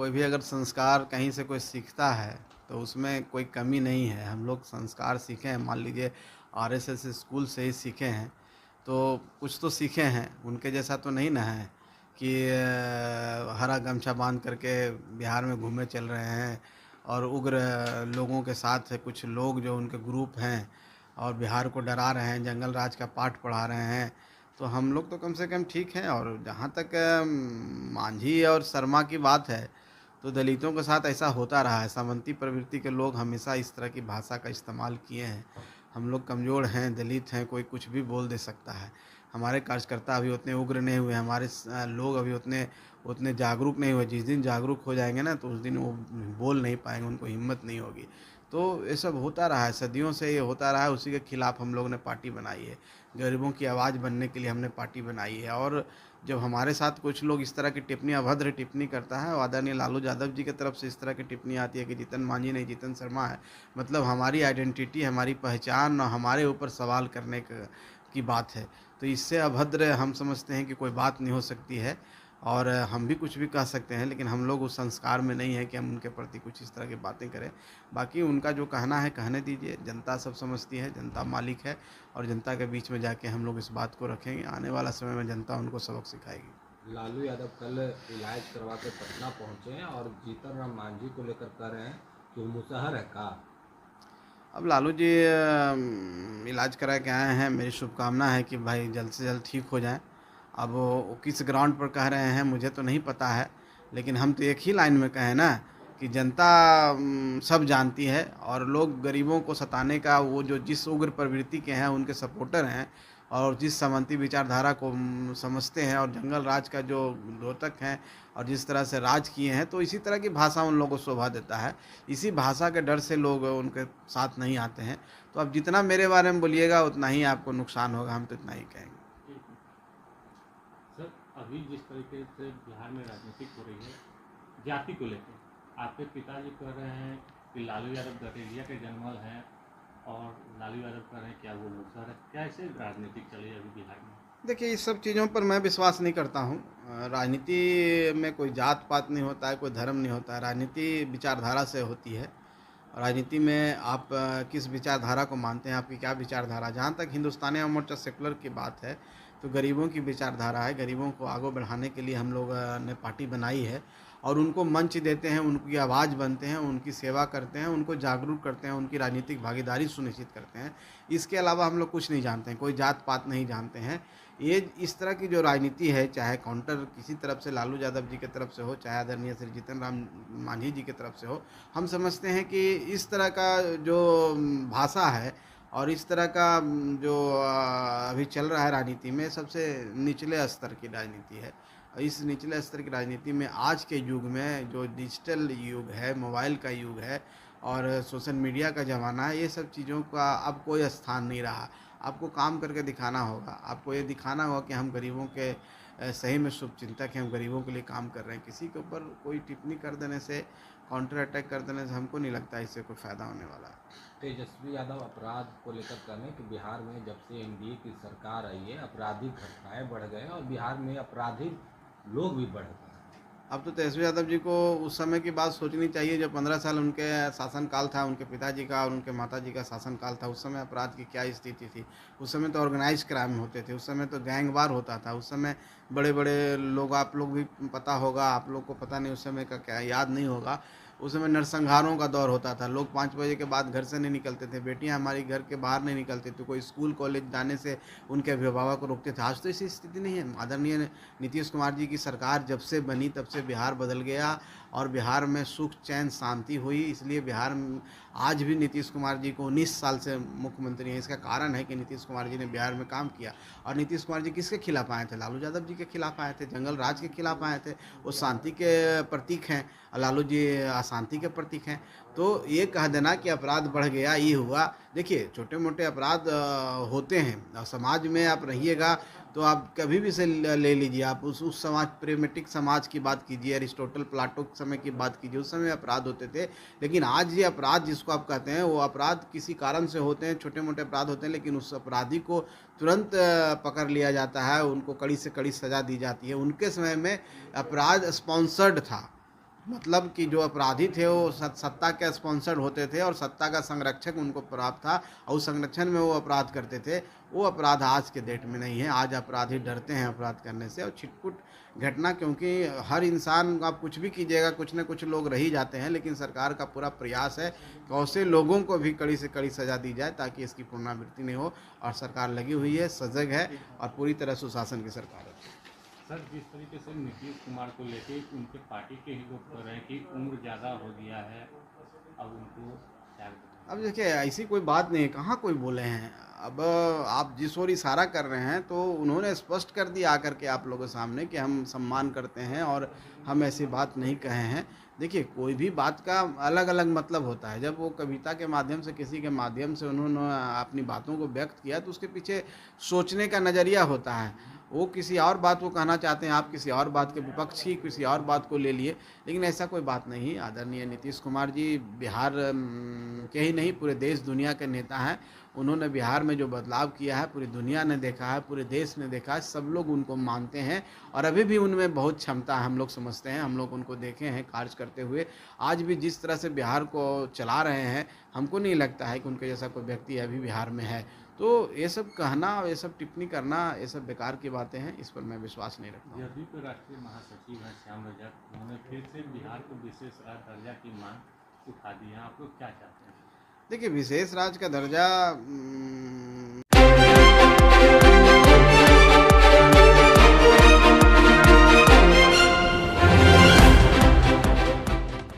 कोई भी अगर संस्कार कहीं से कोई सीखता है तो उसमें कोई कमी नहीं है। हम लोग संस्कार सीखे हैं, मान लीजिए आरएसएस स्कूल से ही सीखे हैं, तो कुछ तो सीखे हैं। उनके जैसा तो नहीं ना है कि हरा गमछा बांध करके बिहार में घूमे चल रहे हैं और उग्र लोगों के साथ कुछ लोग जो उनके ग्रुप हैं और बिहार को डरा रहे हैं, जंगल राज का पाठ पढ़ा रहे हैं। तो हम लोग तो कम से कम ठीक हैं। और जहाँ तक मांझी और शर्मा की बात है, तो दलितों के साथ ऐसा होता रहा है। सामंती प्रवृत्ति के लोग हमेशा इस तरह की भाषा का इस्तेमाल किए हैं। हम लोग कमज़ोर हैं, दलित हैं, कोई कुछ भी बोल दे सकता है। हमारे कार्यकर्ता अभी उतने उग्र नहीं हुए, हमारे लोग अभी उतने उतने जागरूक नहीं हुए। जिस दिन जागरूक हो जाएंगे ना, तो उस दिन वो बोल नहीं पाएंगे, उनको हिम्मत नहीं होगी। तो ये सब होता रहा है, सदियों से ये होता रहा है। उसी के खिलाफ हम लोग ने पार्टी बनाई है। गरीबों की आवाज़ बनने के लिए हमने पार्टी बनाई है। और जब हमारे साथ कुछ लोग इस तरह की टिप्पणी, अभद्र टिप्पणी करता है, और आदरणीय लालू यादव जी की तरफ से इस तरह की टिप्पणी आती है कि जीतन मांझी नहीं, जीतन शर्मा है, मतलब हमारी आइडेंटिटी, हमारी पहचान और हमारे ऊपर सवाल करने की बात है। तो इससे अभद्र हम समझते हैं कि कोई बात नहीं हो सकती है। और हम भी कुछ भी कह सकते हैं, लेकिन हम लोग उस संस्कार में नहीं है कि हम उनके प्रति कुछ इस तरह की बातें करें। बाकी उनका जो कहना है कहने दीजिए, जनता सब समझती है, जनता मालिक है। और जनता के बीच में जाके हम लोग इस बात को रखेंगे। आने वाला समय में जनता उनको सबक सिखाएगी। लालू यादव कल इलाज करवा के पटना पहुंचे हैं और जीतन राम मांझी को लेकर कह रहे हैं कि वो मुसहर है का। अब लालू जी इलाज करा के आए हैं, मेरी शुभकामना है कि भाई जल्द से जल्द ठीक हो जाएं। अब वो किस ग्राउंड पर कह रहे हैं मुझे तो नहीं पता है, लेकिन हम तो एक ही लाइन में कहें ना कि जनता सब जानती है। और लोग गरीबों को सताने का, वो जो जिस उग्र प्रवृत्ति के हैं उनके सपोर्टर हैं, और जिस सामंती विचारधारा को समझते हैं, और जंगल राज का जो द्योतक हैं और जिस तरह से राज किए हैं, तो इसी तरह की भाषा उन लोगों को शोभा देता है। इसी भाषा के डर से लोग उनके साथ नहीं आते हैं। तो अब जितना मेरे बारे में बोलिएगा उतना ही आपको नुकसान होगा, हम तो इतना ही कहेंगे। सर, अभी जिस तरीके से बिहार में राजनीति हो रही है जाति को लेकर, आपके पिताजी कह रहे हैं कि लालू यादव गठेरिया के जन्मल हैं और लालू यादव कह रहे हैं क्या वो मुसहर है। कैसे राजनीति चली है अभी बिहार में? देखिए, इस सब चीज़ों पर मैं विश्वास नहीं करता हूँ। राजनीति में कोई जात पात नहीं होता है, कोई धर्म नहीं होता है। राजनीति विचारधारा से होती है। राजनीति में आप किस विचारधारा को मानते हैं, आपकी क्या विचारधारा। जहाँ तक हिंदुस्तानी अवाम मोर्चा सेकुलर की बात है, तो गरीबों की विचारधारा है। गरीबों को आगे बढ़ाने के लिए हम लोग ने पार्टी बनाई है, और उनको मंच देते हैं, उनकी आवाज़ बनते हैं, उनकी सेवा करते हैं, उनको जागरूक करते हैं, उनकी राजनीतिक भागीदारी सुनिश्चित करते हैं। इसके अलावा हम लोग कुछ नहीं जानते हैं, कोई जात पात नहीं जानते हैं। ये इस तरह की जो राजनीति है, चाहे काउंटर किसी तरफ से लालू यादव जी की तरफ से हो, चाहे आदरणीय श्री जीतन राम मांझी जी की तरफ से हो, हम समझते हैं कि इस तरह का जो भाषा है और इस तरह का जो अभी चल रहा है राजनीति में, सबसे निचले स्तर की राजनीति है। और इस निचले स्तर की राजनीति में आज के युग में, जो डिजिटल युग है, मोबाइल का युग है और सोशल मीडिया का ज़माना है, ये सब चीज़ों का अब कोई स्थान नहीं रहा। आपको काम करके दिखाना होगा, आपको ये दिखाना होगा कि हम गरीबों के सही में शुभचिंतक हैं, हम गरीबों के लिए काम कर रहे हैं। किसी के ऊपर कोई टिप्पणी कर देने से, काउंटर अटैक कर देने से हमको नहीं लगता इससे कोई फ़ायदा होने वाला है। तेजस्वी यादव अपराध को लेकर कह रहे हैं कि बिहार में जब से एनडीए की सरकार आई है आपराधिक घटनाएं बढ़ गए और बिहार में आपराधिक लोग भी बढ़ गए। अब तो तेजस्वी यादव जी को उस समय की बात सोचनी चाहिए जब 15 साल उनके शासनकाल था, उनके पिताजी का और उनके माताजी का शासनकाल था। उस समय अपराध की क्या स्थिति थी। उस समय तो ऑर्गेनाइज क्राइम होते थे, उस समय तो गैंग वार होता था। उस समय बड़े बड़े लोग, आप लोग भी पता होगा, आप लोग को पता नहीं उस समय का क्या, याद नहीं होगा। उस समय नरसंहारों का दौर होता था। लोग 5 बजे के बाद घर से नहीं निकलते थे, बेटियां हमारी घर के बाहर नहीं निकलती थी, कोई स्कूल कॉलेज जाने से उनके अभिभावक को रोकते थे। आज तो ऐसी स्थिति नहीं है। आदरणीय नीतीश कुमार जी की सरकार जब से बनी तब से बिहार बदल गया और बिहार में सुख चैन शांति हुई। इसलिए बिहार में आज भी नीतीश कुमार जी को 19 साल से मुख्यमंत्री हैं। इसका कारण है कि नीतीश कुमार जी ने बिहार में काम किया। और नीतीश कुमार जी किसके खिलाफ आए थे? लालू यादव जी के खिलाफ आए थे, जंगल राज के खिलाफ आए थे। वो शांति के प्रतीक हैं, लालू जी अशांति के प्रतीक हैं। तो ये कह देना कि अपराध बढ़ गया, ये हुआ, देखिए छोटे मोटे अपराध होते हैं। और समाज में आप रहिएगा तो आप कभी भी से ले लीजिए, आप उस समाज, प्रेमेटिक समाज की बात कीजिए, अरिस्टोटल प्लाटो के समय की बात कीजिए, उस समय अपराध होते थे। लेकिन आज ये अपराध जिसको आप कहते हैं, वो अपराध किसी कारण से होते हैं, छोटे मोटे अपराध होते हैं, लेकिन उस अपराधी को तुरंत पकड़ लिया जाता है, उनको कड़ी से कड़ी सज़ा दी जाती है। उनके समय में अपराध स्पॉन्सर्ड था, मतलब कि जो अपराधी थे वो सत्ता के स्पॉन्सर्ड होते थे और सत्ता का संरक्षक उनको प्राप्त था और उस संरक्षण में वो अपराध करते थे। वो अपराध आज के डेट में नहीं है। आज अपराधी डरते हैं अपराध करने से और छिटपुट घटना, क्योंकि हर इंसान आप कुछ भी कीजिएगा कुछ न कुछ लोग रह ही जाते हैं, लेकिन सरकार का पूरा प्रयास है कि ऐसे लोगों को भी कड़ी से कड़ी सज़ा दी जाए ताकि इसकी पुनरावृत्ति नहीं हो। और सरकार लगी हुई है, सजग है और पूरी तरह सुशासन की सरकार है। सर, जिस तरीके से नीतीश कुमार को लेके उनके पार्टी के ही लोग कह रहे हैं कि उम्र ज़्यादा हो गया है, अब उनको क्या करें? अब देखिए ऐसी कोई बात नहीं है, कहाँ कोई बोले हैं। अब आप जिस ओर इशारा कर रहे हैं तो उन्होंने स्पष्ट कर दिया आकर के आप लोगों के सामने कि हम सम्मान करते हैं और हम ऐसी बात नहीं कहे हैं। देखिए कोई भी बात का अलग अलग मतलब होता है। जब वो कविता के माध्यम से किसी के माध्यम से उन्होंने अपनी बातों को व्यक्त किया तो उसके पीछे सोचने का नज़रिया होता है। वो किसी और बात को कहना चाहते हैं, आप किसी और बात के विपक्ष की किसी और बात को ले लिए, लेकिन ऐसा कोई बात नहीं। आदरणीय नीतीश कुमार जी बिहार के ही नहीं पूरे देश दुनिया के नेता हैं। उन्होंने बिहार में जो बदलाव किया है पूरी दुनिया ने देखा है, पूरे देश ने देखा है, सब लोग उनको मानते हैं और अभी भी उनमें बहुत क्षमता है, हम लोग समझते हैं। हम लोग उनको देखे हैं कार्य करते हुए। आज भी जिस तरह से बिहार को चला रहे हैं, हमको नहीं लगता है कि उनके जैसा कोई व्यक्ति अभी बिहार में है। तो ये सब कहना, ये सब टिप्पणी करना, ये सब बेकार की बातें हैं, इस पर मैं विश्वास नहीं रखता हूँ। जदयू के राष्ट्रीय महासचिव हैं श्याम रजक, उन्होंने फिर से बिहार को विशेष दर्जा की मांग उठा दी है। आप लोग क्या चाहते हैं? देखिए विशेष राज्य का दर्जा